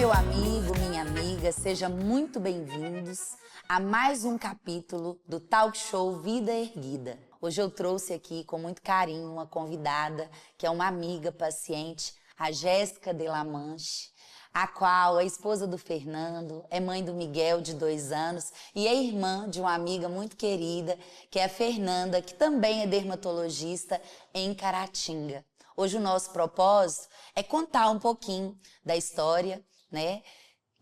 meu amigo, minha amiga, sejam muito bem-vindos a mais um capítulo do Talk Show Vida Erguida. Hoje eu trouxe aqui com muito carinho uma convidada que é uma amiga paciente, a Jéssica Delamanche, a qual é esposa do Fernando, é mãe do Miguel, de 2 anos, e é irmã de uma amiga muito querida, que é a Fernanda, que também é dermatologista em Caratinga. Hoje o nosso propósito é contar um pouquinho da história, né,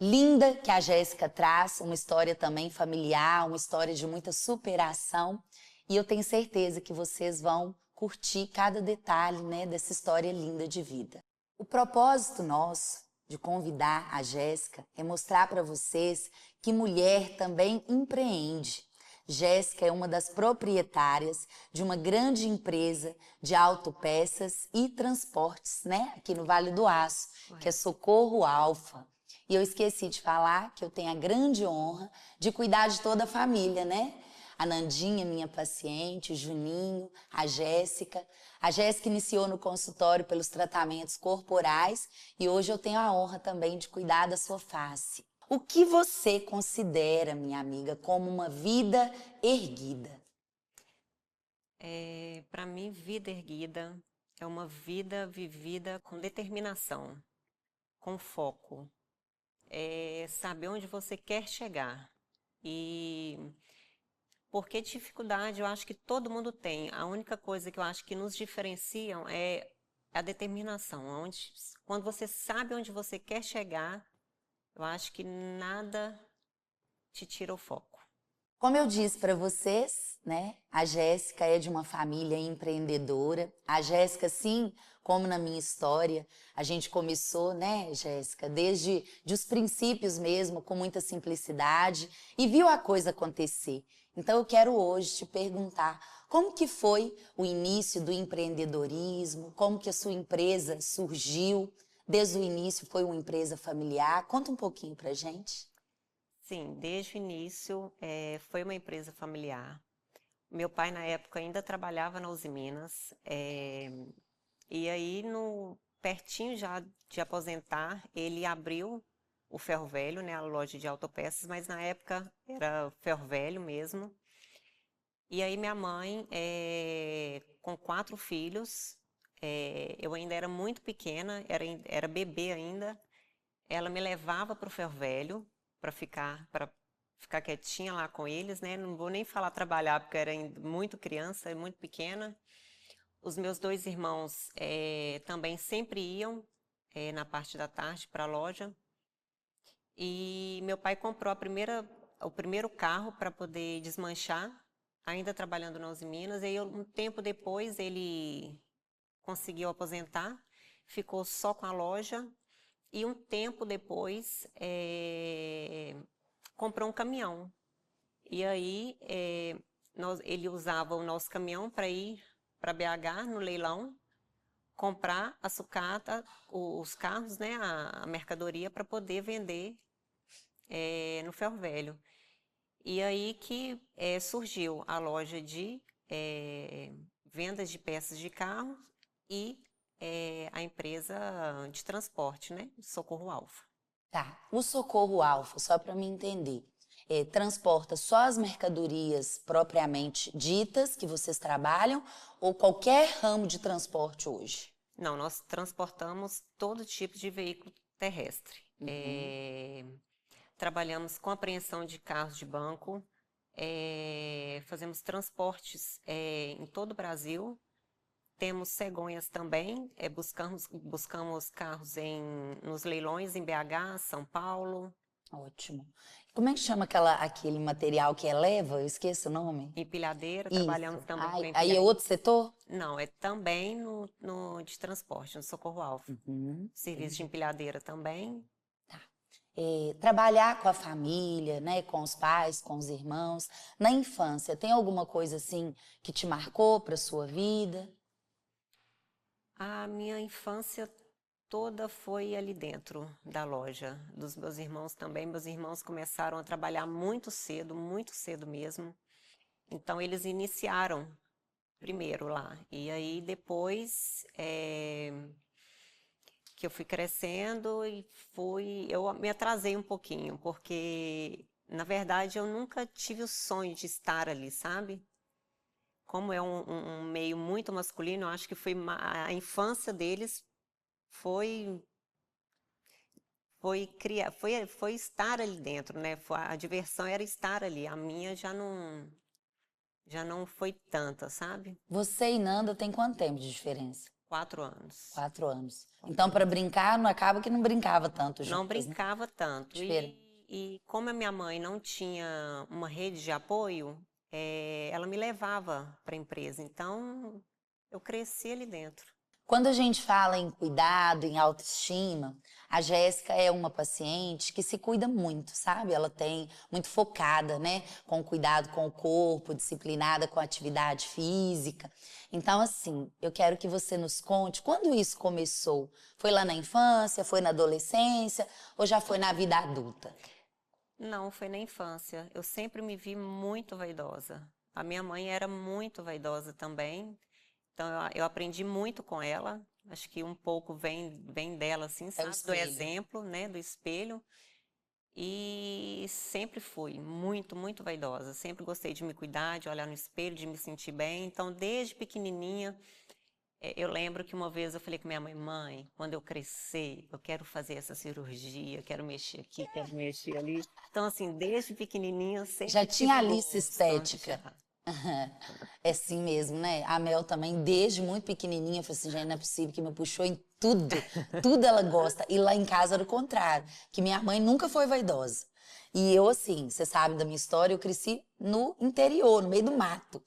linda que a Jéssica traz, uma história também familiar, uma história de muita superação, e eu tenho certeza que vocês vão curtir cada detalhe, né, dessa história linda de vida. O propósito nosso de convidar a Jéssica é mostrar para vocês que mulher também empreende. Jéssica é uma das proprietárias de uma grande empresa de autopeças e transportes, né? Aqui no Vale do Aço, que é Socorro Alfa. E eu esqueci de falar que eu tenho a grande honra de cuidar de toda a família, né? A Nandinha, minha paciente, o Juninho, a Jéssica. A Jéssica iniciou no consultório pelos tratamentos corporais e hoje eu tenho a honra também de cuidar da sua face. O que você considera, minha amiga, como uma vida erguida? Para mim, vida erguida é uma vida vivida com determinação, com foco, saber onde você quer chegar. E porque dificuldade eu acho que todo mundo tem. A única coisa que eu acho que nos diferenciam é a determinação. Quando você sabe onde você quer chegar, eu acho que nada te tira o foco. Como eu disse para vocês, né? A Jéssica é de uma família empreendedora. A Jéssica, sim, como na minha história, a gente começou, né, Jéssica, desde os princípios mesmo, com muita simplicidade e viu a coisa acontecer. Então eu quero hoje te perguntar como que foi o início do empreendedorismo, como que a sua empresa surgiu. Desde o início foi uma empresa familiar. Conta um pouquinho pra gente. Sim, desde o início foi uma empresa familiar. Meu pai, na época, ainda trabalhava na Uzi Minas. E aí, pertinho já de aposentar, ele abriu o Ferro Velho, né, a loja de autopeças, mas na época era Ferro Velho mesmo. E aí, minha mãe, com 4 filhos, eu ainda era muito pequena, era bebê ainda, ela me levava para o Ferro Velho para ficar quietinha lá com eles, né? Não vou nem falar trabalhar, porque eu era ainda muito criança, muito pequena. Os meus 2 irmãos também sempre iam na parte da tarde para a loja. E meu pai comprou o primeiro carro para poder desmanchar, ainda trabalhando na Uzi Minas. E aí, um tempo depois, ele conseguiu aposentar, ficou só com a loja. E um tempo depois, comprou um caminhão. E aí, ele usava o nosso caminhão para ir para BH, no leilão, comprar a sucata, os carros, né, a mercadoria, para poder vender no Ferro Velho. E aí que surgiu a loja de vendas de peças de carro e a empresa de transporte, né, Socorro Alfa. Tá. O Socorro Alfa, só para me entender, transporta só as mercadorias propriamente ditas que vocês trabalham ou qualquer ramo de transporte hoje? Não, nós transportamos todo tipo de veículo terrestre. Trabalhamos com apreensão de carros de banco, fazemos transportes em todo o Brasil. Temos cegonhas também, buscamos carros nos leilões em BH, São Paulo. Ótimo. Como é que chama aquele material que eleva? Eu esqueço o nome. Empilhadeira, Isso. trabalhamos também com Ai, aí é empilhadeira. outro setor? Não, é também no de transporte, no Socorro Alfa. Serviço de Entendi. empilhadeira também. Trabalhar com a família, né, com os pais, com os irmãos, na infância, tem alguma coisa assim que te marcou para sua vida? A minha infância toda foi ali dentro da loja, dos meus irmãos também. Meus irmãos começaram a trabalhar muito cedo mesmo. Então, eles iniciaram primeiro lá. E aí, depois que eu fui crescendo e eu me atrasei um pouquinho, porque, na verdade, eu nunca tive o sonho de estar ali, sabe? Como é um meio muito masculino, eu acho que a infância deles foi foi estar ali dentro, né? A diversão era estar ali. A minha já não foi tanta, sabe? Você e Nanda tem quanto tempo de diferença? 4 anos. 4 anos. Então, 4 para anos. brincar, não acaba que não brincava tanto Não juntas, né? brincava tanto. Diferente. E como a minha mãe não tinha uma rede de apoio, ela me levava para a empresa. Então, eu cresci ali dentro. Quando a gente fala em cuidado, em autoestima, a Jéssica é uma paciente que se cuida muito, sabe? Ela tem muito focada, né? Com cuidado com o corpo, disciplinada com a atividade física. Então, assim, eu quero que você nos conte quando isso começou. Foi lá na infância, foi na adolescência ou já foi na vida adulta? Não, foi na infância. Eu sempre me vi muito vaidosa. A minha mãe era muito vaidosa também. Então, eu aprendi muito com ela. Acho que um pouco vem dela, assim, É o sabe? Do espelho. exemplo, né? Do espelho. E sempre fui muito, muito vaidosa. Sempre gostei de me cuidar, de olhar no espelho, de me sentir bem. Então, desde pequenininha, eu lembro que uma vez eu falei com minha mãe, mãe, quando eu crescer, eu quero fazer essa cirurgia, quero mexer aqui, quero mexer ali. Então, assim, desde pequenininha, eu Já sempre tinha tive a o lista gosto. estética. Já. É assim mesmo, né? A Mel também, desde muito pequenininha, falou assim, gente, não é possível que me puxou em tudo. Tudo ela gosta. E lá em casa era o contrário, que minha mãe nunca foi vaidosa. E eu, assim, você sabe da minha história, eu cresci no interior, no meio do mato.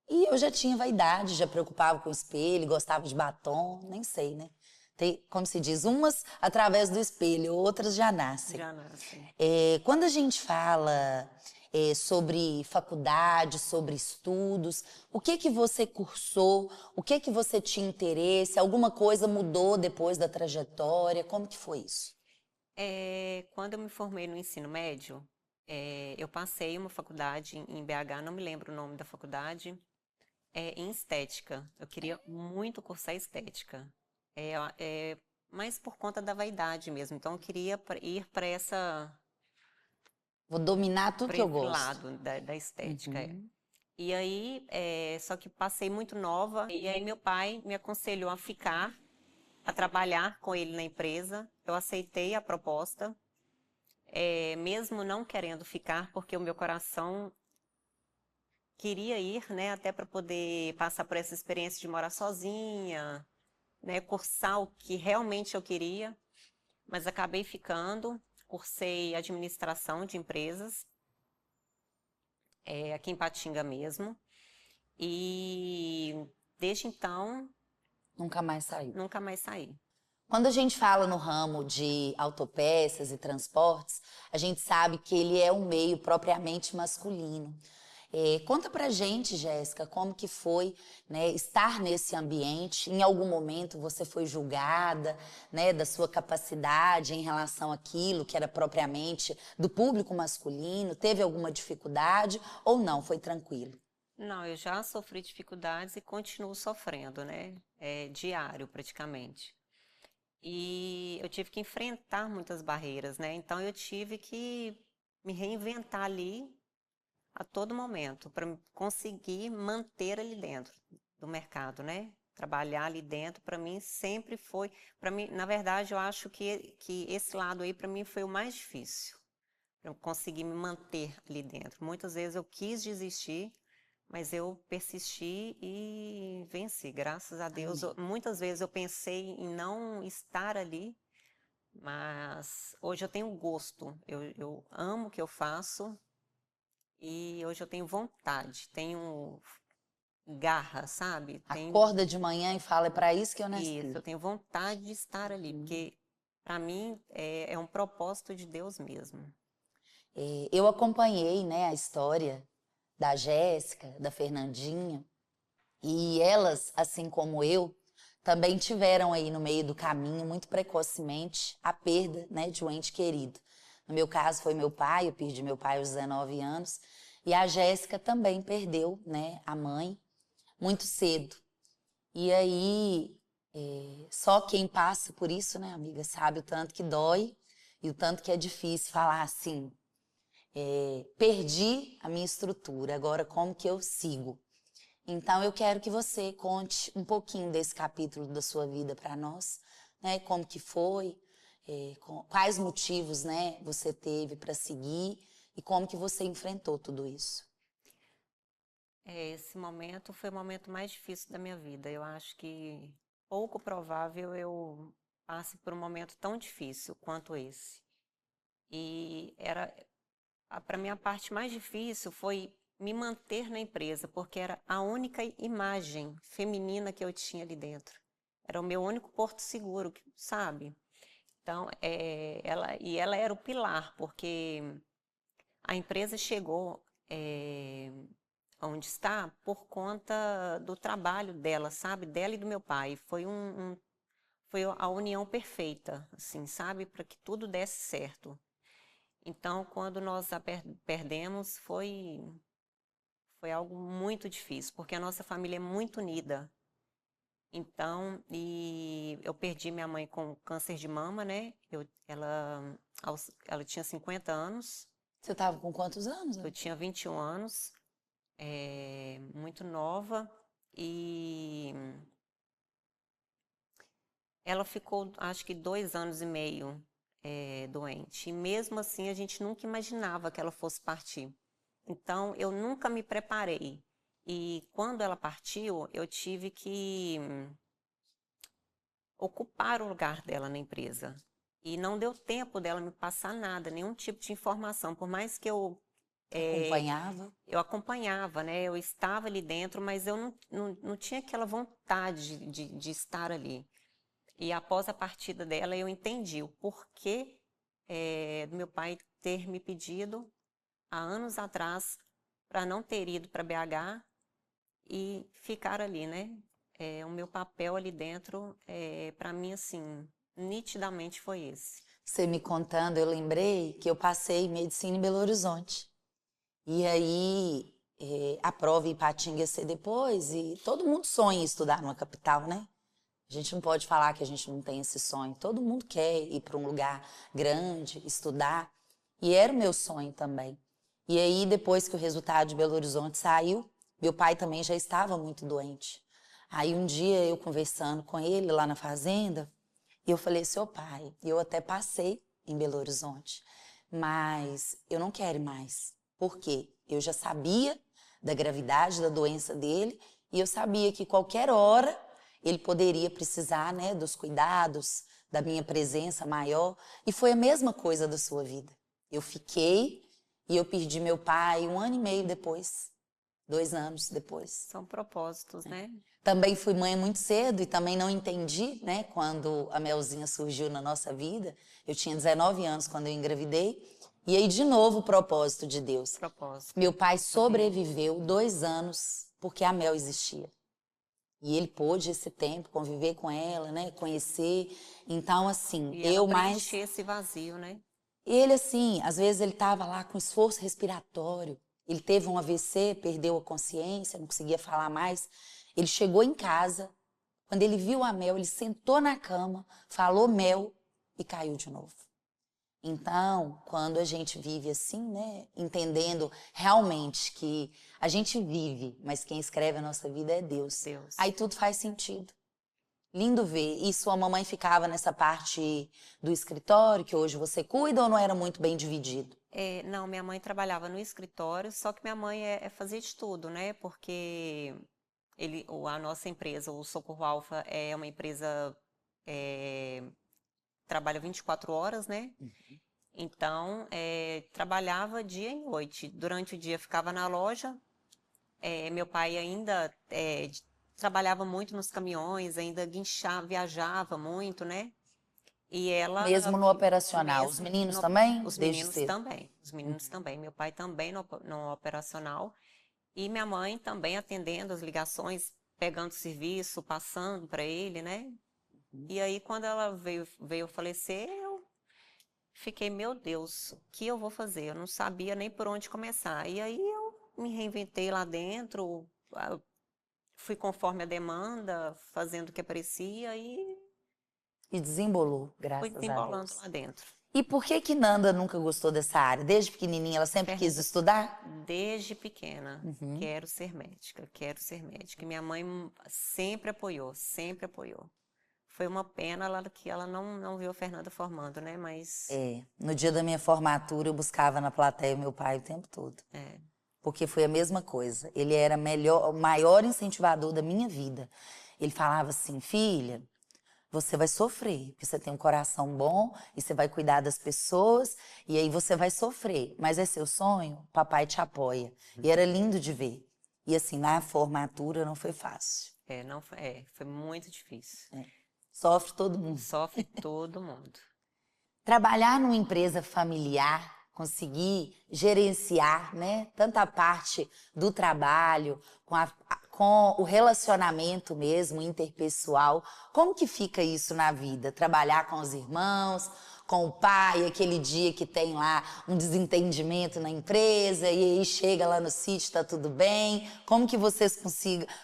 E eu já tinha vaidade, já preocupava com o espelho, gostava de batom, nem sei, né? Tem, como se diz, umas através do espelho, outras já nascem. Já nasce. Quando a gente fala sobre faculdade, sobre estudos, o que que você cursou, o que que você tinha interesse, alguma coisa mudou depois da trajetória, como que foi isso? Quando eu me formei no ensino médio, eu passei uma faculdade em BH, não me lembro o nome da faculdade, em estética. Eu queria muito cursar estética. Mas por conta da vaidade mesmo. Então, eu queria ir Vou dominar tudo para que eu esse gosto. lado da estética. Uhum. E aí, só que passei muito nova, e aí meu pai me aconselhou a trabalhar com ele na empresa. Eu aceitei a proposta, mesmo não querendo ficar, porque o meu coração queria ir, né, até para poder passar por essa experiência de morar sozinha, né, cursar o que realmente eu queria, mas acabei ficando, cursei administração de empresas, aqui em Patinga mesmo, e desde então Nunca mais saiu. nunca mais saí. Quando a gente fala no ramo de autopeças e transportes, a gente sabe que ele é um meio propriamente masculino. Conta pra gente, Jéssica, como que foi, né, estar nesse ambiente. Em algum momento você foi julgada, né, da sua capacidade em relação àquilo que era propriamente do público masculino? Teve alguma dificuldade ou não? Foi tranquilo? Não, eu já sofri dificuldades e continuo sofrendo, né? É diário praticamente. E eu tive que enfrentar muitas barreiras, né? Então eu tive que me reinventar ali a todo momento para conseguir manter ali dentro do mercado, né? Trabalhar ali dentro para mim sempre foi, para mim, na verdade, eu acho que esse lado aí para mim foi o mais difícil. Eu consegui me manter ali dentro. Muitas vezes eu quis desistir, mas eu persisti e venci, graças a Deus. Amém. Muitas vezes eu pensei em não estar ali, mas hoje eu tenho gosto, eu amo o que eu faço e hoje eu tenho vontade, tenho garra, sabe? Acorda de manhã e fala, é para isso que eu Isso, nasci. eu tenho vontade de estar ali, porque para mim é um propósito de Deus mesmo. Eu acompanhei, né, a história da Jéssica, da Fernandinha, e elas, assim como eu, também tiveram aí no meio do caminho, muito precocemente, a perda, né, de um ente querido. No meu caso foi meu pai, eu perdi meu pai aos 19 anos, e a Jéssica também perdeu, né, a mãe muito cedo. E aí Só quem passa por isso, né, amiga, sabe o tanto que dói e o tanto que é difícil falar assim, perdi a minha estrutura, agora como que eu sigo? Então eu quero que você conte um pouquinho desse capítulo da sua vida para nós, né, como que foi, quais motivos, né, você teve para seguir e como que você enfrentou tudo isso. Esse momento foi o momento mais difícil da minha vida. Eu acho que pouco provável eu passe por um momento tão difícil quanto esse. E para mim a parte mais difícil foi me manter na empresa, porque era a única imagem feminina que eu tinha ali dentro. Era o meu único porto seguro, sabe? Então, ela era o pilar, porque a empresa chegou onde está por conta do trabalho dela, sabe? Dela e do meu pai. Foi a união perfeita, assim, sabe? Para que tudo desse certo. Então, quando nós a perdemos, foi algo muito difícil, porque a nossa família é muito unida. Então, e eu perdi minha mãe com câncer de mama, né? Ela tinha 50 anos, Você estava com quantos anos, eu amiga? tinha 21 anos, muito nova, e ela ficou, acho que 2 anos e meio, doente. E mesmo assim, a gente nunca imaginava que ela fosse partir. Então, eu nunca me preparei. E quando ela partiu, eu tive que ocupar o lugar dela na empresa. E não deu tempo dela me passar nada, nenhum tipo de informação. Por mais que Acompanhava? eu acompanhava, né? Eu estava ali dentro, mas eu não tinha aquela vontade de estar ali. E após a partida dela, eu entendi o porquê do meu pai ter me pedido, há anos atrás, para não ter ido para BH e ficar ali, né? O meu papel ali dentro, para mim, assim, nitidamente foi esse. Você me contando, eu lembrei que eu passei medicina em Belo Horizonte. E aí, a prova em Ipatinga ia ser depois, e todo mundo sonha em estudar numa capital, né? A gente não pode falar que a gente não tem esse sonho. Todo mundo quer ir para um lugar grande, estudar. E era o meu sonho também. E aí, depois que o resultado de Belo Horizonte saiu, meu pai também já estava muito doente. Aí um dia eu conversando com ele lá na fazenda, e eu falei, seu pai, eu até passei em Belo Horizonte, mas eu não quero ir mais. Por quê? Eu já sabia da gravidade da doença dele e eu sabia que qualquer hora ele poderia precisar, né, dos cuidados, da minha presença maior. E foi a mesma coisa da sua vida. Eu fiquei e eu perdi meu pai 1 ano e meio depois, 2 anos depois. São propósitos, né? Também fui mãe muito cedo e também não entendi, né, quando a Melzinha surgiu na nossa vida. Eu tinha 19 anos quando eu engravidei. E aí, de novo, o propósito de Deus. Propósito Meu pai divino. sobreviveu 2 anos porque a Mel existia. E ele pôde esse tempo conviver com ela, né, conhecer. Então, assim, E ela eu preencher mais... esse vazio, né? Ele, assim, às vezes ele estava lá com esforço respiratório. Ele teve um AVC, perdeu a consciência, não conseguia falar mais. Ele chegou em casa, quando ele viu a Mel, ele sentou na cama, falou Mel e caiu de novo. Então, quando a gente vive assim, né, entendendo realmente que a gente vive, mas quem escreve a nossa vida é Deus, Deus. aí tudo faz sentido. Lindo ver. E sua mamãe ficava nessa parte do escritório que hoje você cuida ou não era muito bem dividido? Não, minha mãe trabalhava no escritório, só que minha mãe fazia de tudo, né? Porque a nossa empresa, o Socorro Alfa, é uma empresa trabalha 24 horas, né? Então, trabalhava dia e noite. Durante o dia ficava na loja. Meu pai ainda trabalhava muito nos caminhões, ainda guinchava, viajava muito, né? E ela, Mesmo no operacional. Os mesmo, meninos também? os Desde meninos cedo. também, os meninos também. Meu pai também no operacional. E minha mãe também atendendo as ligações, pegando serviço, passando para ele, né? E aí, quando ela veio falecer, eu fiquei, meu Deus, o que eu vou fazer? Eu não sabia nem por onde começar. E aí eu me reinventei lá dentro, fui conforme a demanda, fazendo o que aparecia e E desembolou, fui graças a desembolando Deus. lá dentro. E por que que Nanda nunca gostou dessa área? Desde pequenininha ela sempre quis Fernanda, estudar? desde pequena, Uhum. quero ser médica, quero ser médica. E minha mãe sempre apoiou, sempre apoiou. Foi uma pena que ela não viu a Fernanda formando, né? Mas, No dia da minha formatura eu buscava na plateia meu pai o tempo todo. é, Porque foi a mesma coisa. Ele era o maior incentivador da minha vida. Ele falava assim, filha, você vai sofrer, porque você tem um coração bom e você vai cuidar das pessoas e aí você vai sofrer. Mas é seu sonho, papai te apoia. E era lindo de ver. E assim, na formatura não foi fácil. não, foi muito difícil. Sofre todo mundo. Sofre todo mundo. Trabalhar numa empresa familiar, conseguir gerenciar, né, tanta parte do trabalho, com o relacionamento mesmo, interpessoal, como que fica isso na vida? Trabalhar com os irmãos, com o pai, aquele dia que tem lá um desentendimento na empresa e aí chega lá no sítio, tá tudo bem? Como que vocês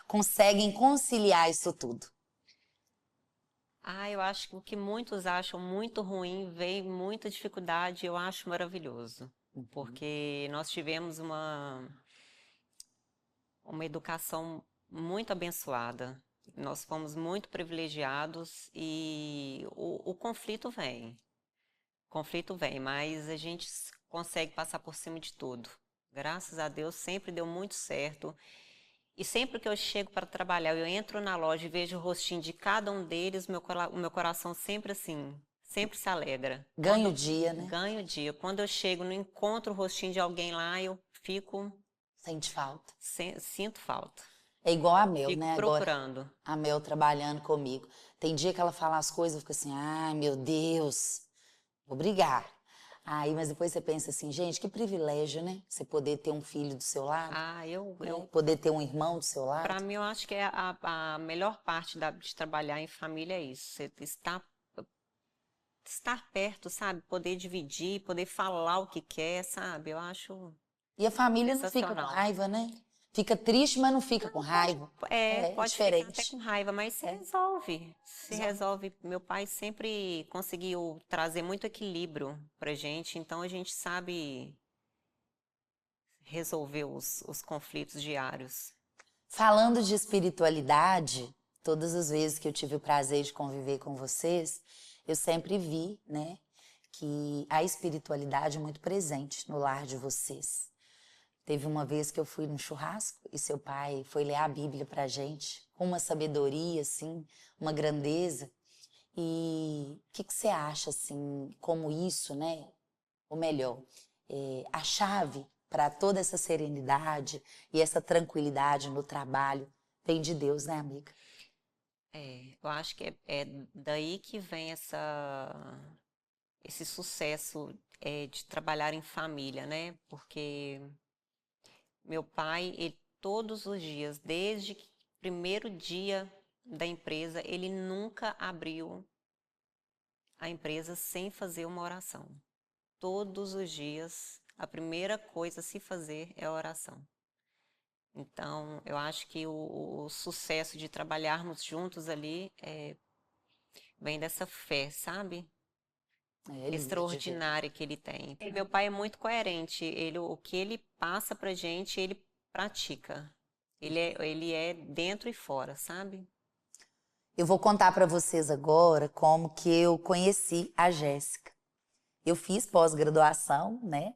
conseguem conciliar isso tudo? Eu acho que o que muitos acham muito ruim vem muita dificuldade, eu acho maravilhoso. Porque nós tivemos uma educação muito abençoada. Nós fomos muito privilegiados e o conflito vem. O conflito vem, mas a gente consegue passar por cima de tudo. Graças a Deus sempre deu muito certo. E sempre que eu chego para trabalhar, eu entro na loja e vejo o rostinho de cada um deles, o meu coração sempre assim, sempre se alegra. Ganha o dia, né? Ganho o dia. Quando eu chego, não encontro o rostinho de alguém lá, eu Sente falta. sinto falta. É igual a Mel, Fico né? Agora, procurando. a Mel trabalhando comigo. Tem dia que ela fala as coisas, eu fico assim, ai meu Deus, vou brigar. Aí, mas depois você pensa assim, gente, que privilégio, né? Você poder ter um filho do seu lado, né? Poder ter um irmão do seu Para lado. mim, eu acho que é a melhor parte de trabalhar em família é isso. Você estar perto, sabe? Poder dividir, poder falar o que quer, sabe? Eu acho E a família não fica com sensacional. raiva, né? Fica triste, mas não fica com raiva. É Pode ficar até diferente. com raiva, mas se resolve. Se resolve. Meu pai sempre conseguiu trazer muito equilíbrio pra gente, então a gente sabe resolver os conflitos diários. Falando de espiritualidade, todas as vezes que eu tive o prazer de conviver com vocês, eu sempre vi, né, que a espiritualidade é muito presente no lar de vocês. Teve uma vez que eu fui num churrasco e seu pai foi ler a Bíblia pra gente, com uma sabedoria, assim, uma grandeza. E o que você acha, assim, como isso, né? Ou melhor, a chave para toda essa serenidade e essa tranquilidade no trabalho vem de Deus, né, amiga? Eu acho que é daí que vem esse sucesso de trabalhar em família, né? Porque meu pai, ele, todos os dias, desde o primeiro dia da empresa, ele nunca abriu a empresa sem fazer uma oração. Todos os dias, a primeira coisa a se fazer é a oração. Então, eu acho que o sucesso de trabalharmos juntos ali vem dessa fé, sabe? É lindo de ver. Extraordinária que ele tem. Meu pai é muito coerente. O que ele passa pra gente, ele pratica. Ele é dentro e fora, sabe? Eu vou contar para vocês agora como que eu conheci a Jéssica. Eu fiz pós-graduação, né,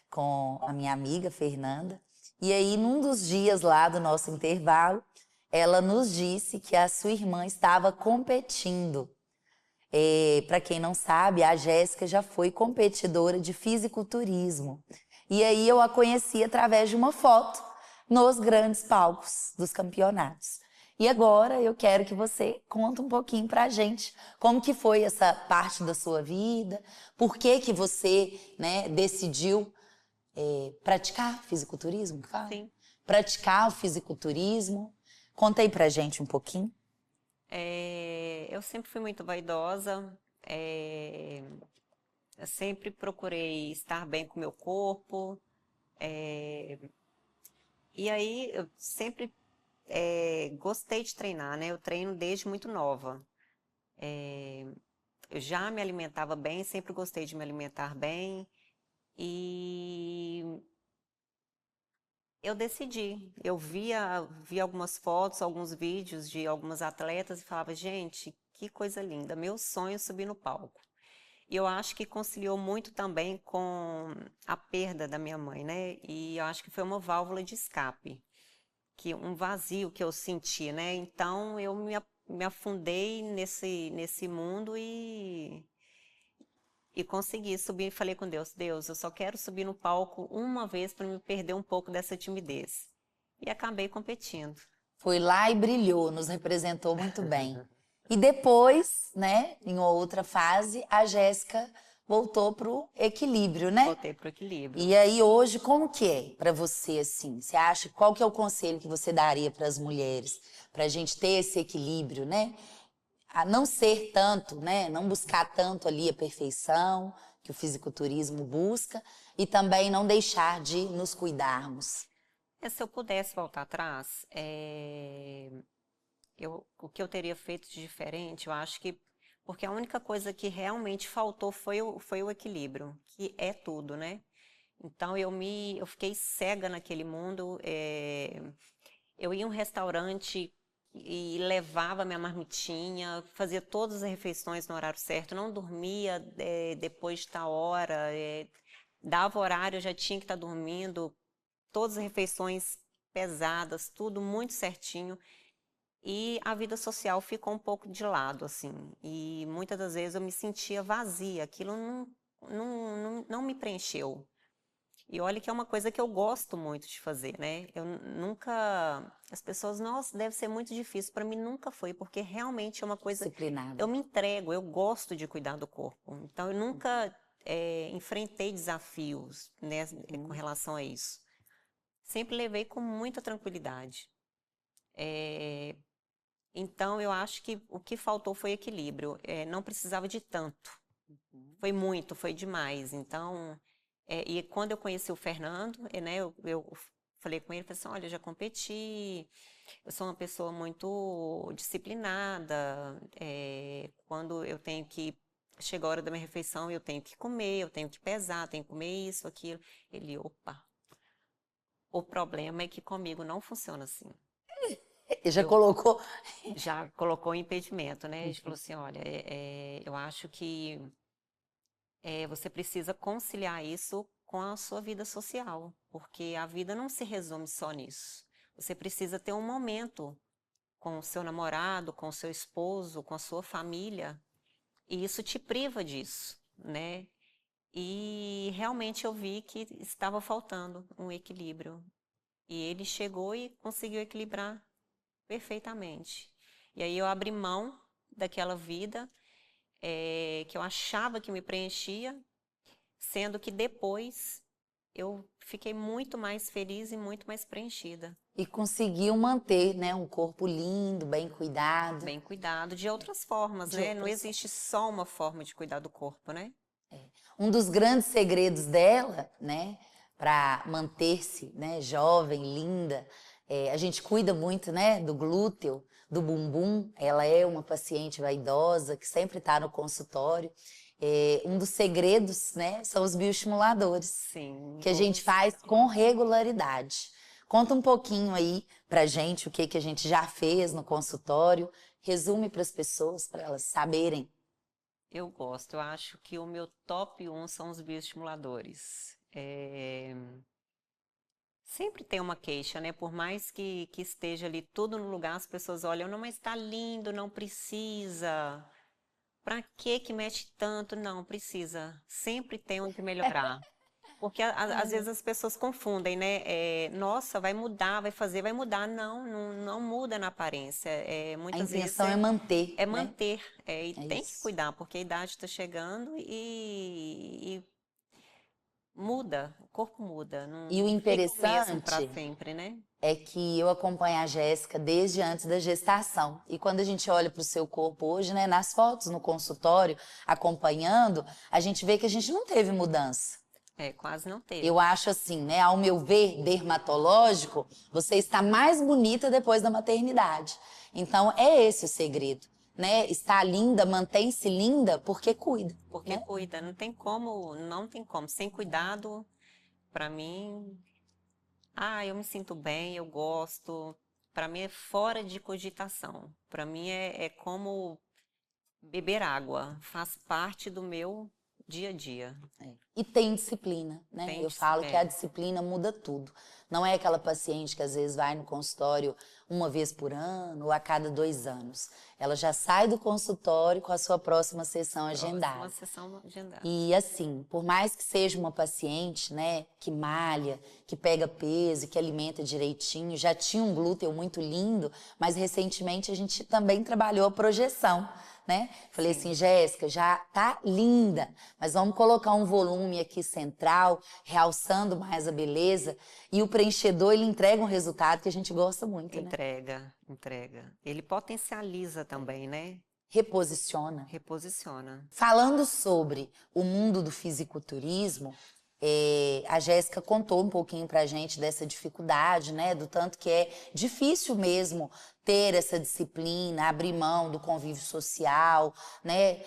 com a minha amiga Fernanda. E aí, num dos dias lá do nosso intervalo, ela nos disse que a sua irmã estava competindo. Para quem não sabe, a Jéssica já foi competidora de fisiculturismo. E aí eu a conheci através de uma foto nos grandes palcos dos campeonatos. E agora eu quero que você conte um pouquinho pra gente como que foi essa parte da sua vida, por que que você, né, decidiu praticar fisiculturismo, que fala? Sim. Praticar o fisiculturismo. Conta aí pra gente um pouquinho. Eu sempre fui muito vaidosa. Eu sempre procurei estar bem com o meu corpo. E aí eu sempre gostei de treinar, né? Eu treino desde muito nova. Eu já me alimentava bem, sempre gostei de me alimentar bem. E eu decidi. Eu via algumas fotos, alguns vídeos de algumas atletas e falava, gente, que coisa linda. Meu sonho é subir no palco. E eu acho que conciliou muito também com a perda da minha mãe, né? E eu acho que foi uma válvula de escape, um vazio que eu senti, né? Então eu me afundei nesse mundo e consegui subir. Falei com Deus, Deus, eu só quero subir no palco uma vez para me perder um pouco dessa timidez. E acabei competindo. Foi lá e brilhou, nos representou muito bem. E depois, né, em outra fase, a Jéssica voltou pro equilíbrio, né? Voltei pro equilíbrio. E aí hoje, como que é para você, assim? Você acha, qual que é o conselho que você daria para as mulheres? Pra gente ter esse equilíbrio, né? A não ser tanto, né? Não buscar tanto ali a perfeição que o fisiculturismo busca e também não deixar de nos cuidarmos. Se eu pudesse voltar atrás, o que eu teria feito de diferente, eu acho que porque a única coisa que realmente faltou foi o equilíbrio, que é tudo, né? Então eu fiquei cega naquele mundo. Eu ia em um restaurante e levava minha marmitinha, fazia todas as refeições no horário certo, não dormia depois de tal hora, dava horário, eu já tinha que estar dormindo, todas as refeições pesadas, tudo muito certinho. E a vida social ficou um pouco de lado, assim. E muitas das vezes eu me sentia vazia, aquilo não me preencheu. E olha que é uma coisa que eu gosto muito de fazer, né? Eu nunca. As pessoas, nossa, deve ser muito difícil. Para mim nunca foi, porque realmente é uma coisa. Disciplinada. Eu me entrego, eu gosto de cuidar do corpo. Então eu nunca enfrentei desafios, né, com relação a isso. Sempre levei com muita tranquilidade. Então, eu acho que o que faltou foi equilíbrio. Não precisava de tanto. Foi muito, foi demais. Então, e quando eu conheci o Fernando, né, eu falei com ele, falei assim, olha, eu já competi, eu sou uma pessoa muito disciplinada, quando eu tenho que, chega a hora da minha refeição, eu tenho que comer, eu tenho que pesar, tenho que comer isso, aquilo. Ele, opa, o problema é que comigo não funciona assim. Ele já colocou. Já colocou impedimento, né? Ele falou assim, olha, eu acho que você precisa conciliar isso com a sua vida social, porque a vida não se resume só nisso. Você precisa ter um momento com o seu namorado, com o seu esposo, com a sua família, e isso te priva disso, né? E realmente eu vi que estava faltando um equilíbrio. E ele chegou e conseguiu equilibrar perfeitamente. E aí eu abri mão daquela vida que eu achava que me preenchia, sendo que depois eu fiquei muito mais feliz e muito mais preenchida. E conseguiu manter, né, um corpo lindo, bem cuidado. Bem cuidado, de outras formas, né? Não existe só uma forma de cuidar do corpo, né? Um dos grandes segredos dela, né, para manter-se, né, jovem, linda, a gente cuida muito, né, do glúteo, do bumbum. Ela é uma paciente vaidosa que sempre está no consultório. Um dos segredos, né, são os bioestimuladores. Sim. Que a gente faz com regularidade. Conta um pouquinho aí pra gente o que a gente já fez no consultório. Resume para as pessoas, para elas saberem. Eu gosto, eu acho que o meu top 1 são os bioestimuladores. Sempre tem uma queixa, né? Por mais que esteja ali tudo no lugar, as pessoas olham, não, mas tá lindo, não precisa. Pra que mexe tanto? Não, precisa. Sempre tem onde melhorar. Porque às vezes as pessoas confundem, né? Nossa, vai mudar, vai fazer, vai mudar. Não muda na aparência. A Muitas intenção vezes é manter, é né? manter. E É tem que isso. cuidar, porque a idade está chegando e muda, o corpo muda. E o Não fica o mesmo para interessante sempre, né? é que eu acompanho a Jéssica desde antes da gestação. E quando a gente olha para o seu corpo hoje, né, nas fotos, no consultório, acompanhando, a gente vê que a gente não teve mudança. Quase não teve. Eu acho assim, né? Ao meu ver, dermatológico, você está mais bonita depois da maternidade. Então, é esse o segredo, né? Está linda, mantém-se linda porque cuida, Porque né? cuida, não tem como, não tem como. Sem cuidado, pra mim, eu me sinto bem, eu gosto. Pra mim é fora de cogitação. Pra mim é como beber água, faz parte do meu dia a dia. E tem disciplina, né? Tem, Eu falo que a disciplina muda tudo. Não é aquela paciente que às vezes vai no consultório uma vez por ano ou a cada 2 anos. Ela já sai do consultório com a sua próxima sessão agendada. Próxima sessão agendada. E assim, por mais que seja uma paciente, né, que malha, que pega peso, que alimenta direitinho, já tinha um glúteo muito lindo, mas recentemente a gente também trabalhou a projeção, né? Falei assim, Jéssica, já tá linda, mas vamos colocar um volume aqui central, realçando mais a beleza, e o preenchedor, ele entrega um resultado que a gente gosta muito, né? Entrega. Ele potencializa também, né? Reposiciona. Reposiciona. Falando sobre o mundo do fisiculturismo, a Jéssica contou um pouquinho pra gente dessa dificuldade, né? Do tanto que é difícil mesmo ter essa disciplina, abrir mão do convívio social, né?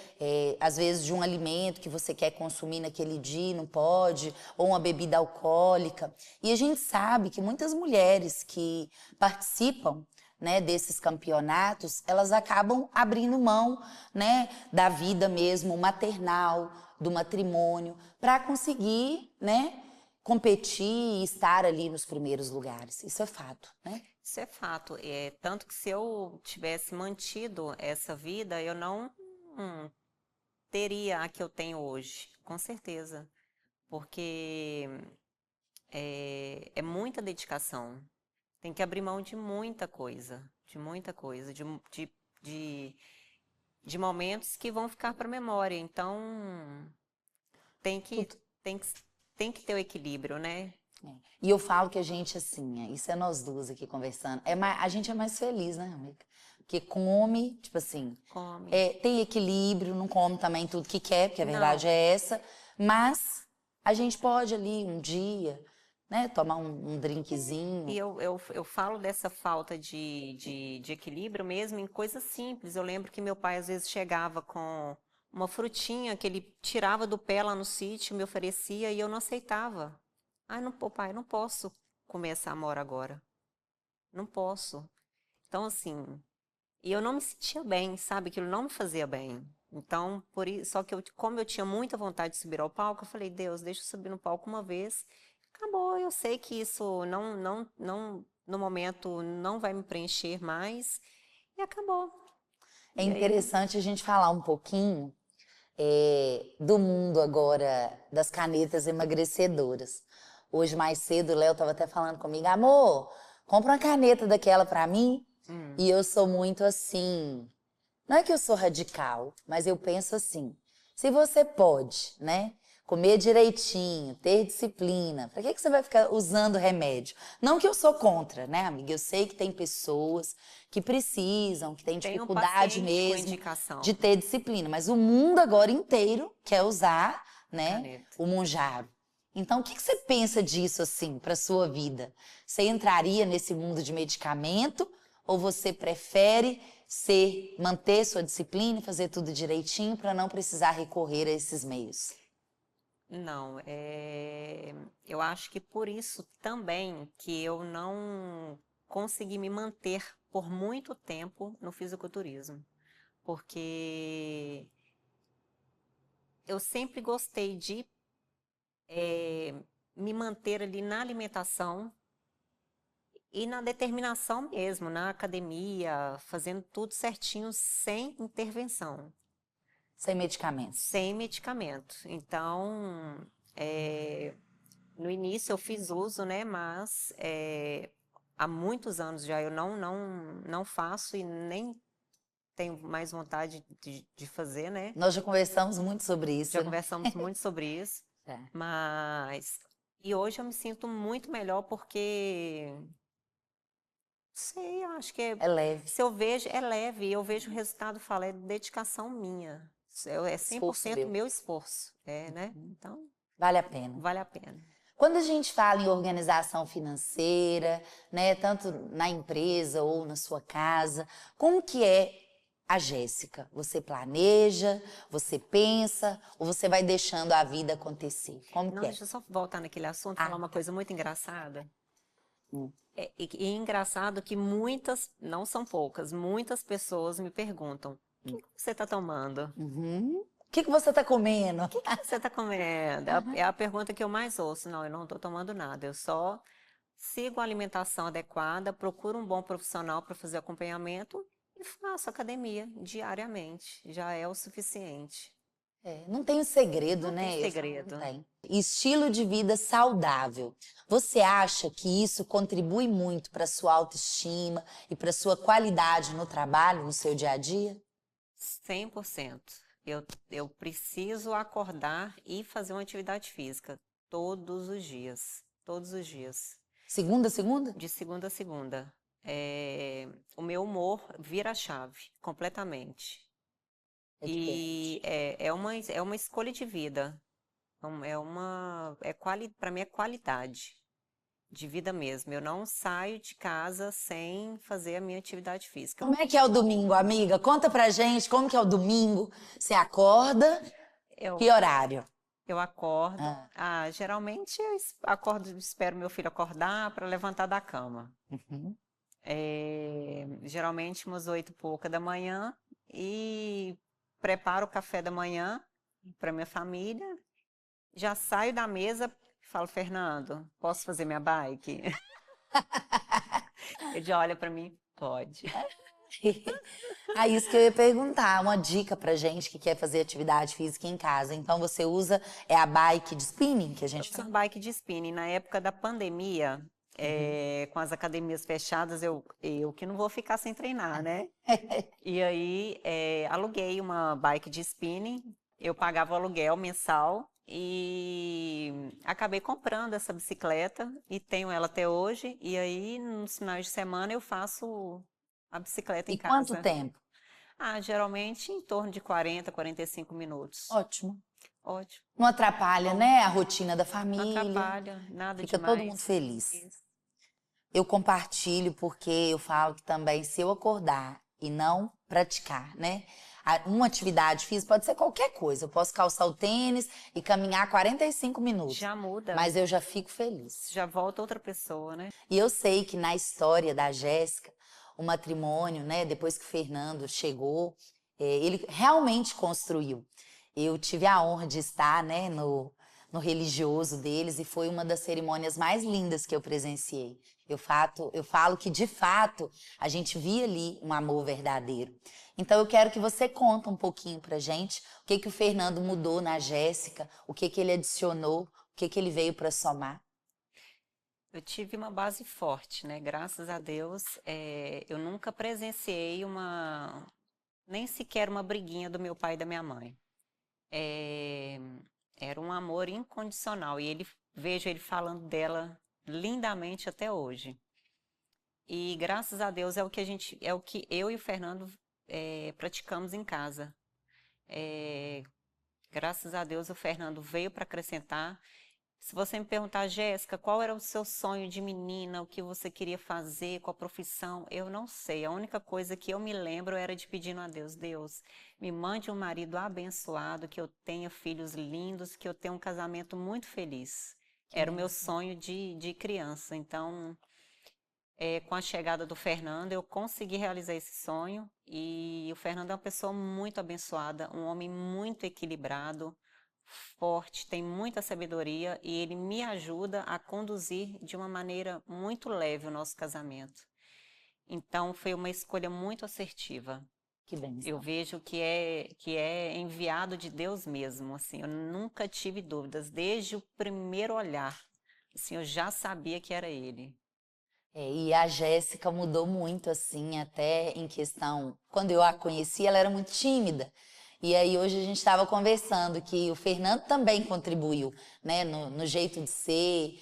Às vezes de um alimento que você quer consumir naquele dia, não pode, ou uma bebida alcoólica. E a gente sabe que muitas mulheres que participam, né, desses campeonatos, elas acabam abrindo mão, né, da vida mesmo maternal, do matrimônio, para conseguir, né, competir e estar ali nos primeiros lugares. Isso é fato, né? Isso é fato. Tanto que se eu tivesse mantido essa vida, eu não teria a que eu tenho hoje, com certeza. Porque é muita dedicação. Tem que abrir mão de muita coisa, de de momentos que vão ficar para a memória. Então, tem que, tem que, tem que ter o equilíbrio, né? E eu falo que a gente, assim, isso é nós duas aqui conversando, a gente é mais feliz, né, amiga? Porque come, tipo assim, Come. tem equilíbrio, não come também tudo que quer, porque a verdade Não. é essa, mas a gente pode ali um dia, né, tomar um drinkzinho. E eu falo dessa falta de equilíbrio mesmo em coisas simples. Eu lembro que meu pai às vezes chegava com uma frutinha que ele tirava do pé lá no sítio, me oferecia e eu não aceitava. Não, pô, pai, não posso comer essa amora agora. Não posso. Então, assim, e eu não me sentia bem, sabe? Aquilo não me fazia bem. Então, por isso, só que como eu tinha muita vontade de subir ao palco, eu falei, Deus, deixa eu subir no palco uma vez. Acabou, eu sei que isso no momento não vai me preencher mais. E acabou. É E aí, interessante a gente falar um pouquinho do mundo agora das canetas emagrecedoras. Hoje, mais cedo, o Léo estava até falando comigo, amor, compra uma caneta daquela para mim. E eu sou muito assim, não é que eu sou radical, mas eu penso assim, se você pode, né, comer direitinho, ter disciplina, para que você vai ficar usando remédio? Não que eu sou contra, né, amiga? Eu sei que tem pessoas que precisam, que têm tem um dificuldade paciente com mesmo indicação. de ter disciplina, mas o mundo agora inteiro quer usar, né, Caneta. o Mounjaro. Então, o que você pensa disso, assim, para sua vida? Você entraria nesse mundo de medicamento ou você prefere manter sua disciplina e fazer tudo direitinho para não precisar recorrer a esses meios? Não, eu acho que por isso também que eu não consegui me manter por muito tempo no fisiculturismo. Porque eu sempre gostei de me manter ali na alimentação e na determinação mesmo, na academia, fazendo tudo certinho, sem intervenção. Sem medicamentos. Sem medicamento. Então, no início eu fiz uso, né? Mas há muitos anos já eu não faço e nem tenho mais vontade de fazer, né? Nós já conversamos muito sobre isso, Já né? conversamos muito sobre isso. Mas... E hoje eu me sinto muito melhor porque... Sei, eu acho que É leve. se eu vejo, é leve, eu vejo o resultado, falo, é dedicação minha. É Esforço 100% meu. meu esforço, né? Então, Vale a pena. Vale a pena. Quando a gente fala em organização financeira, né, tanto na empresa ou na sua casa, como que é a Jéssica? Você planeja, você pensa ou você vai deixando a vida acontecer? Como Não, que é? deixa eu só voltar naquele assunto, falar uma Tá. coisa muito engraçada. Hum. E engraçado que muitas, não são poucas, muitas pessoas me perguntam: o que você está tomando? Uhum. O que você está comendo? O que você está comendo? É a pergunta que eu mais ouço. Não, eu não estou tomando nada, eu só sigo a alimentação adequada, procuro um bom profissional para fazer acompanhamento e faço academia diariamente. Já é o suficiente. Não tem segredo, Não tem né? Não segredo. tem. Estilo de vida saudável. Você acha que isso contribui muito para sua autoestima e para sua qualidade no trabalho, no seu dia a dia? 100%. Eu preciso acordar e fazer uma atividade física todos os dias. Todos os dias. Segunda, segunda? De segunda a segunda. O meu humor vira a chave completamente. É E diferente. é uma escolha de vida. Para mim é qualidade de vida mesmo. Eu não saio de casa sem fazer a minha atividade física. Como é que é o domingo, amiga? Conta pra gente como que é o domingo. Você acorda? Eu, Que horário? eu acordo. Ah, Geralmente acordo, espero meu filho acordar para levantar da cama. uhum. Geralmente umas 8 e pouca da manhã e preparo o café da manhã para minha família. Já saio da mesa e falo: Fernando, posso fazer minha bike? Ele já olha para mim: pode. Ah, isso que eu ia perguntar, uma dica pra gente que quer fazer atividade física em casa. Então você usa a bike de spinning que a Eu gente uso fala? bike de spinning. Na época da pandemia, com as academias fechadas, eu que não vou ficar sem treinar, né? E aí, aluguei uma bike de spinning, eu pagava o aluguel mensal e acabei comprando essa bicicleta e tenho ela até hoje. E aí, nos finais de semana, eu faço a bicicleta em E quanto casa. tempo? Geralmente em torno de 45 minutos. Ótimo. Ótimo, Não atrapalha, bom, né, a rotina da não família. atrapalha, nada Fica todo mundo demais. feliz. Isso. Eu compartilho porque eu falo que também se eu acordar e não praticar, né? Uma atividade física pode ser qualquer coisa. Eu posso calçar o tênis e caminhar 45 minutos, Já muda, mas eu já fico feliz. já volta outra pessoa, né? E eu sei que na história da Jéssica, o matrimônio, né, depois que o Fernando chegou, ele realmente construiu. Eu tive a honra de estar, né, no religioso deles e foi uma das cerimônias mais lindas que eu presenciei. Eu falo que, de fato, a gente via ali um amor verdadeiro. Então, eu quero que você conte um pouquinho pra gente o que que o Fernando mudou na Jéssica, o que que ele adicionou, o que que ele veio para somar. Eu tive uma base forte, né? Graças a Deus, eu nunca presenciei nem sequer uma briguinha do meu pai e da minha mãe. É, Era um amor incondicional e vejo ele falando dela lindamente até hoje. E graças a Deus é o que eu e o Fernando praticamos em casa. É, Graças a Deus o Fernando veio para acrescentar. Se você me perguntar, Jéssica, qual era o seu sonho de menina, o que você queria fazer, qual a profissão, eu não sei. A única coisa que eu me lembro era de pedindo a Deus: Deus, me mande um marido abençoado, que eu tenha filhos lindos, que eu tenha um casamento muito feliz. Que Era o meu bênção. sonho de criança. Então, com a chegada do Fernando, eu consegui realizar esse sonho. E o Fernando é uma pessoa muito abençoada, um homem muito equilibrado, forte, tem muita sabedoria e ele me ajuda a conduzir de uma maneira muito leve o nosso casamento. Então, foi uma escolha muito assertiva. Que Eu bênção. vejo que é enviado de Deus mesmo, assim, eu nunca tive dúvidas, desde o primeiro olhar, assim, eu já sabia que era ele. E a Jéssica mudou muito, assim, até em questão. Quando eu a conheci, ela era muito tímida. E aí hoje a gente estava conversando que o Fernando também contribuiu, né, no jeito de ser.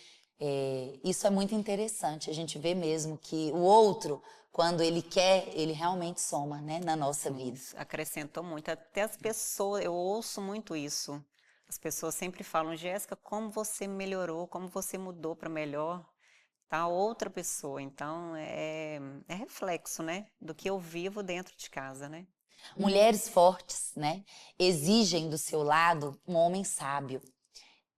Isso é muito interessante. A gente vê mesmo que o outro, quando ele quer, ele realmente soma, né, na nossa vida. Isso acrescentou muito, até as pessoas, eu ouço muito isso. As pessoas sempre falam, Jéssica, como você melhorou, como você mudou para melhor, tá outra pessoa. Então, é reflexo, né, do que eu vivo dentro de casa, né? Mulheres fortes, né, exigem do seu lado um homem sábio,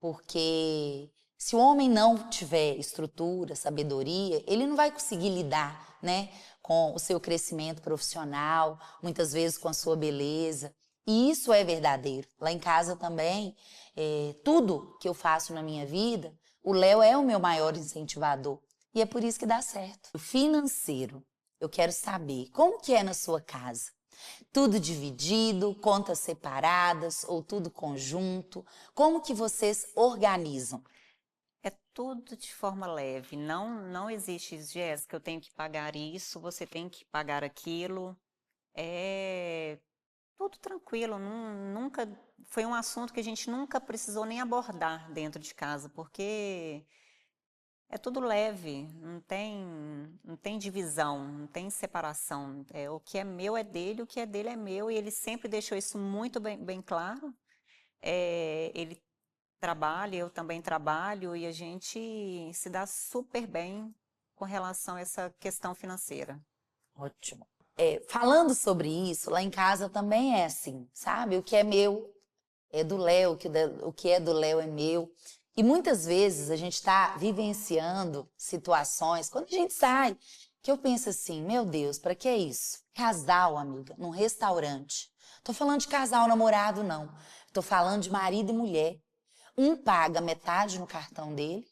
porque se o homem não tiver estrutura, sabedoria, ele não vai conseguir lidar, né, com o seu crescimento profissional, muitas vezes com a sua beleza. E isso é verdadeiro. Lá em casa também, tudo que eu faço na minha vida, o Léo é o meu maior incentivador. E é por isso que dá certo. O financeiro, eu quero saber como que é na sua casa. Tudo dividido, contas separadas ou tudo conjunto? Como que vocês organizam? É tudo de forma leve, não existe, Jéssica, eu tenho que pagar isso, você tem que pagar aquilo. É tudo tranquilo, nunca foi um assunto que a gente nunca precisou nem abordar dentro de casa, porque é tudo leve, não tem divisão, não tem separação. O que é meu é dele, o que é dele é meu, e ele sempre deixou isso muito bem claro. Ele trabalha, eu também trabalho, e a gente se dá super bem com relação a essa questão financeira. Ótimo. Falando sobre isso, lá em casa também é assim, sabe? O que é meu é do Léo, o que é do Léo é meu. E muitas vezes a gente está vivenciando situações, quando a gente sai, que eu penso assim, meu Deus, para que é isso? Casal, amiga, num restaurante. Tô falando de casal namorado, não. Tô falando de marido e mulher. Um paga metade no cartão dele,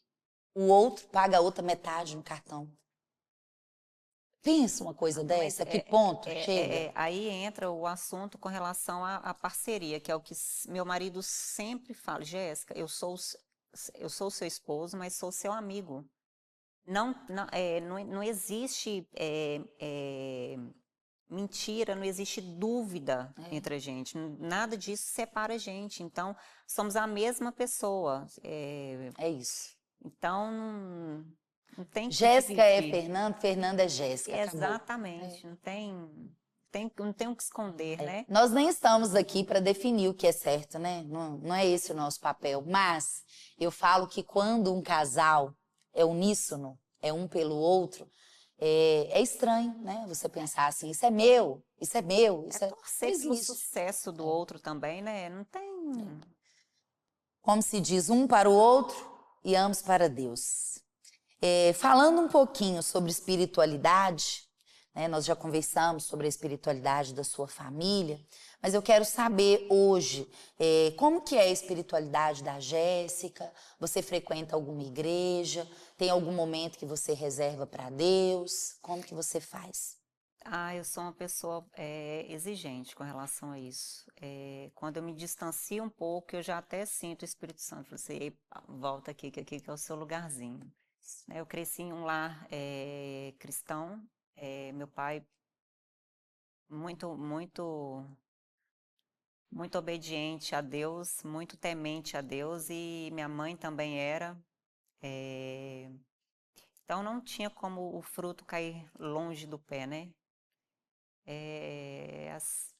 o outro paga a outra metade no cartão. Pensa uma coisa Mas dessa, que ponto chega? aí entra o assunto com relação à parceria, que é o que meu marido sempre fala, Jéssica, eu sou seu esposo, mas sou seu amigo. Não existe mentira, não existe dúvida entre a gente. Nada disso separa a gente. Então, somos a mesma pessoa. É isso. Então, não tem que Jéssica é dividir. Fernando, Fernanda é Jéssica, acabou. Exatamente. Não tem o que esconder, né? Nós nem estamos aqui para definir o que é certo, né? Não, não é esse o nosso papel. Mas eu falo que quando um casal é uníssono, é um pelo outro, é estranho, né? Você pensar assim, isso é meu, isso é meu, É isso é... Não torcer pelo existe. sucesso do outro também, né? Não tem. Como se diz, um para o outro e ambos para Deus. Falando um pouquinho sobre espiritualidade, né, nós já conversamos sobre a espiritualidade da sua família, mas eu quero saber hoje como que é a espiritualidade da Jéssica. Você frequenta alguma igreja? Tem algum momento que você reserva para Deus? Como que você faz? Eu sou uma pessoa exigente com relação a isso. Quando eu me distancio um pouco, eu já até sinto o Espírito Santo. Falo assim, "Epa, volta aqui, que aqui que é o seu lugarzinho." Né, eu cresci em um lar cristão. Meu pai muito, muito, muito obediente a Deus, muito temente a Deus, e minha mãe também era. eh, então não tinha como o fruto cair longe do pé, né? Eh, as-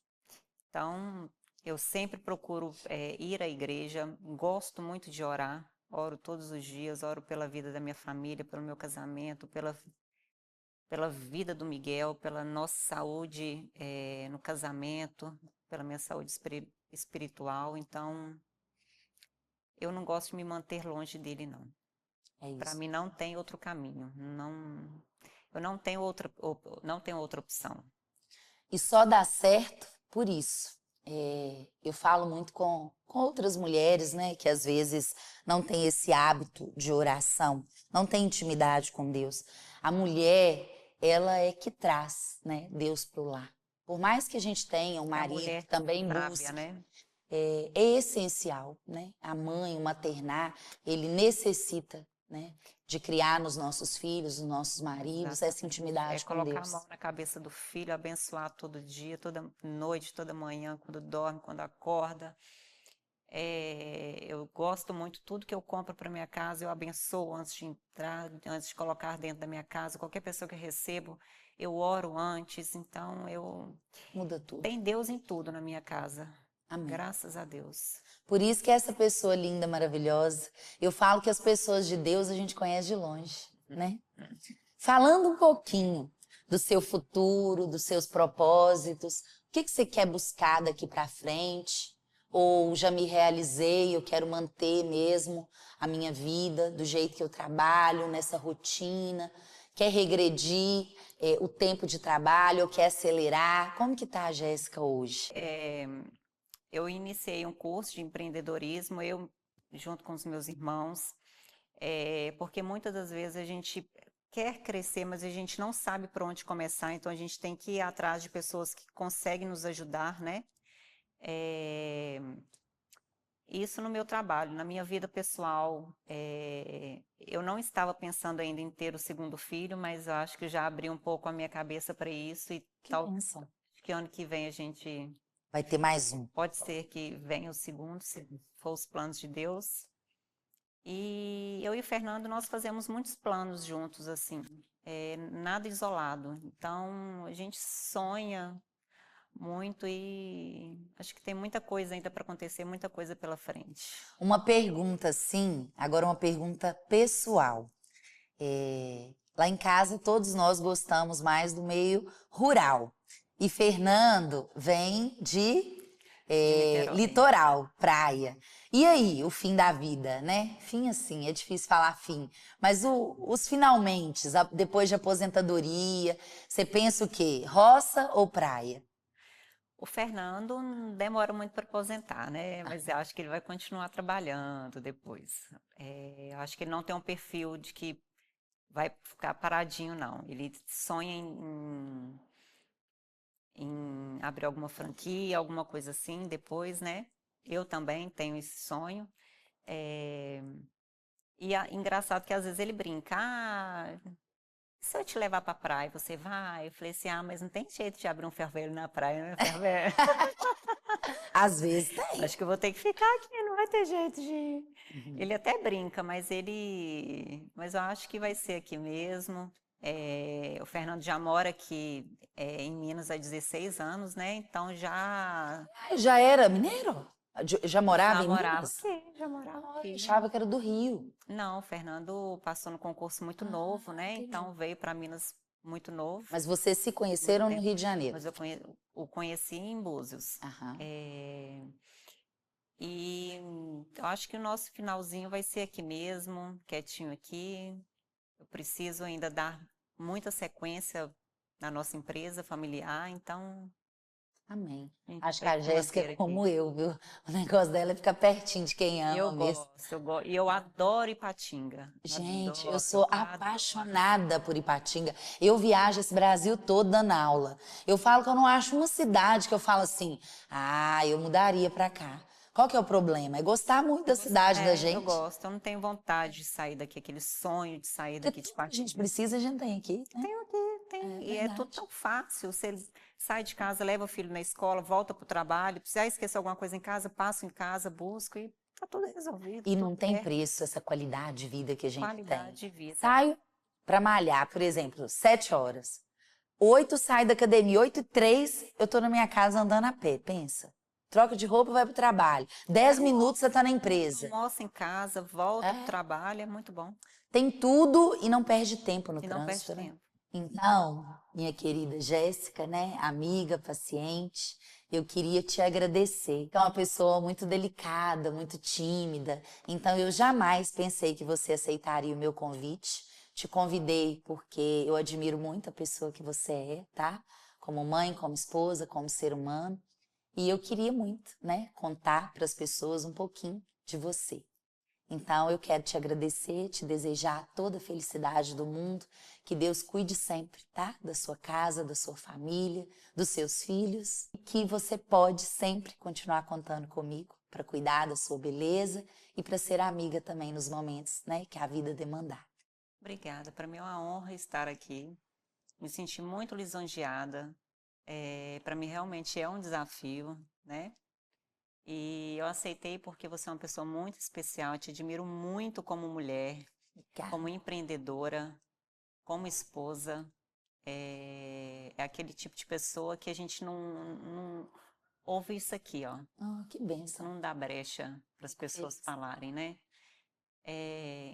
Então, eu sempre procuro ir à igreja, gosto muito de orar, oro todos os dias, oro pela vida da minha família, pelo meu casamento, pela vida do Miguel, pela nossa saúde no casamento, pela minha saúde espiritual. Então, eu não gosto de me manter longe dele, não. É Para isso. mim, não tem outro caminho. Não, eu não tenho outra opção. E só dá certo por isso. Eu falo muito com outras mulheres, né, que às vezes não têm esse hábito de oração, não tem intimidade com Deus. A mulher, ela é que traz, né, Deus para o lar. Por mais que a gente tenha um É a marido que mulher também sábia, busque, né? é essencial, né? A mãe, o maternar, ele necessita, né, de criar nos nossos filhos, nos nossos maridos, essa Exatamente. É intimidade com colocar a mão Deus. na cabeça do filho, abençoar todo dia, toda noite, toda manhã, quando dorme, quando acorda. Eu gosto muito, tudo que eu compro para minha casa, eu abençoo antes de entrar, antes de colocar dentro da minha casa. Qualquer pessoa que eu recebo, eu oro antes. Então, Muda tudo. tem Deus em tudo na minha casa. Amém. Graças a Deus. Por isso que essa pessoa linda, maravilhosa, eu falo que as pessoas de Deus a gente conhece de longe, né? Falando um pouquinho do seu futuro, dos seus propósitos, o que você quer buscar daqui para frente? Ou já me realizei, eu quero manter mesmo a minha vida do jeito que eu trabalho, nessa rotina? Quer regredir o tempo de trabalho ou quer acelerar? Como que tá a Jéssica hoje? Eu iniciei um curso de empreendedorismo, eu junto com os meus irmãos, porque muitas das vezes a gente quer crescer, mas a gente não sabe por onde começar, então a gente tem que ir atrás de pessoas que conseguem nos ajudar, né? Isso no meu trabalho, na minha vida pessoal, eu não estava pensando ainda em ter o segundo filho, mas eu acho que já abri um pouco a minha cabeça para isso e Que tal, bênção. que ano que vem a gente Vai ter mais um. pode ser que venha o segundo, se for os planos de Deus. E eu e o Fernando, nós fazemos muitos planos juntos, assim, nada isolado. Então, a gente sonha muito e acho que tem muita coisa ainda para acontecer, muita coisa pela frente. Uma pergunta, sim, agora uma pergunta pessoal. Lá em casa, todos nós gostamos mais do meio rural. E Fernando vem de Niterói. litoral, praia. E aí, o fim da vida, né? Fim assim, é difícil falar fim. Mas os finalmente, depois de aposentadoria, você pensa o quê? Roça ou praia? O Fernando não demora muito para aposentar, né? Mas eu acho que ele vai continuar trabalhando depois. Eu acho que ele não tem um perfil de que vai ficar paradinho, não. Ele sonha em abrir alguma franquia, alguma coisa assim depois, né? Eu também tenho esse sonho. É, engraçado que às vezes ele brinca, se eu te levar pra praia, você vai? Eu falei assim, mas não tem jeito de abrir um ferveiro na praia, né? Ferveiro. Às vezes tem. Acho que eu vou ter que ficar aqui, não vai ter jeito de ir. Ele até brinca, mas eu acho que vai ser aqui mesmo. O Fernando já mora aqui em Minas há 16 anos, né? Então Já era mineiro? Já morava já em morava Minas? aqui, já morava Ah, eu aqui. achava que era do Rio. Não, o Fernando passou no concurso muito novo, né? Entendi. Então veio para Minas muito novo, Mas vocês se muito conheceram no tempo. Rio de Janeiro? Mas o conheci em Búzios. Aham. É, E eu acho que o nosso finalzinho vai ser aqui mesmo, quietinho aqui. Eu preciso ainda dar muita sequência na nossa empresa familiar, então Amém. a gente Acho que vai a se Jéssica manter é aqui. como eu, viu? O negócio dela é ficar pertinho de quem Eu ama mesmo. gosto, e eu adoro Ipatinga. Gente, eu Adoro, sou adoro. apaixonada por Ipatinga. Eu viajo esse Brasil todo dando aula. Eu falo que eu não acho uma cidade que eu falo assim, eu mudaria pra cá. Qual que é o problema? É gostar muito da cidade da Eu gente. gosto, eu não tenho vontade de sair daqui, aquele sonho de sair Porque daqui de tudo que a gente Ipatinga. precisa, a gente tem aqui, né? Tenho aqui, É tem. E é tudo verdade. tão fácil. Você sai de casa, leva o filho na escola, volta para o trabalho. Precisar esquecer alguma coisa em casa, passo em casa, busco e tá tudo resolvido, E tudo não tem perto. preço essa qualidade de vida que a gente Qualidade tem. de vida. Saio para malhar, por exemplo, 7 horas. 8 saio da academia, 8h03 eu tô na minha casa andando a pé, pensa. Troca de roupa, vai pro trabalho. 10 minutos você tá na empresa. Almoça em casa, volta para o É, trabalho, é muito bom. tem tudo e não perde tempo no E não perde trânsito, né? tempo. Então, minha querida Jéssica, né, amiga, paciente, eu queria te agradecer. É uma pessoa muito delicada, muito tímida, então eu jamais pensei que você aceitaria o meu convite. Te convidei porque eu admiro muito a pessoa que você é, tá? Como mãe, como esposa, como ser humano. E eu queria muito, né, contar para as pessoas um pouquinho de você. Então, eu quero te agradecer, te desejar toda a felicidade do mundo, que Deus cuide sempre, tá? Da sua casa, da sua família, dos seus filhos, e que você pode sempre continuar contando comigo para cuidar da sua beleza e para ser amiga também nos momentos, né, que a vida demandar. Obrigada. Para mim é uma honra estar aqui. Me senti muito lisonjeada. Para mim realmente é um desafio, né? E eu aceitei porque você é uma pessoa muito especial. Eu te admiro muito como mulher, como Obrigada. empreendedora, como esposa. É aquele tipo de pessoa que a gente ouve isso aqui, ó. Que bênção. Não dá brecha para as pessoas falarem, né?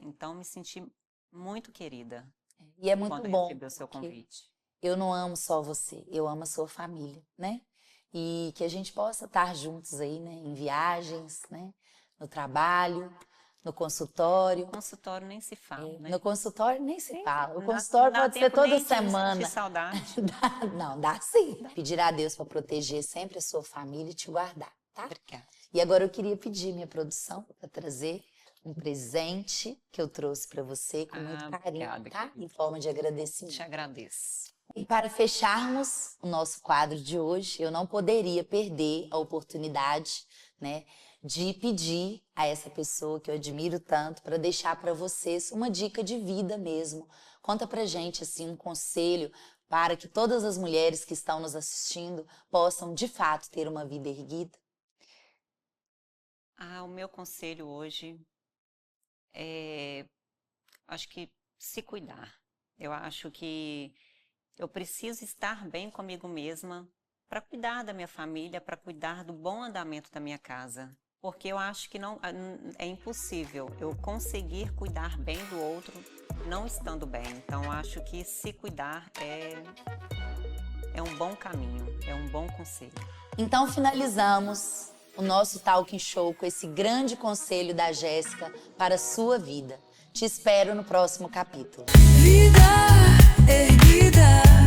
Então, me senti muito querida E é muito quando bom, recebi o seu porque convite. eu não amo só você, eu amo a sua família, né? E que a gente possa estar juntos aí, né? Em viagens, né? No trabalho, no consultório. No consultório nem se fala, né? No consultório nem se fala. O Não consultório dá pode ser tempo toda nem de semana. sentir saudade. Não, dá sim. Pedir a Deus para proteger sempre a sua família e te guardar, tá? Obrigada. E agora eu queria pedir minha produção para trazer um presente que eu trouxe para você com muito carinho, obrigada, tá? querida. Em forma de agradecimento. Te agradeço. E para fecharmos o nosso quadro de hoje, eu não poderia perder a oportunidade, né, de pedir a essa pessoa que eu admiro tanto para deixar para vocês uma dica de vida mesmo. Conta pra gente assim um conselho para que todas as mulheres que estão nos assistindo possam de fato ter uma vida erguida. O meu conselho hoje é, acho que se cuidar. Eu acho que eu preciso estar bem comigo mesma para cuidar da minha família, para cuidar do bom andamento da minha casa. Porque eu acho que não é impossível eu conseguir cuidar bem do outro não estando bem. Então, eu acho que se cuidar é um bom caminho, é um bom conselho. Então, finalizamos o nosso Talking Show com esse grande conselho da Jéssica para a sua vida. Te espero no próximo capítulo. Vida erguida.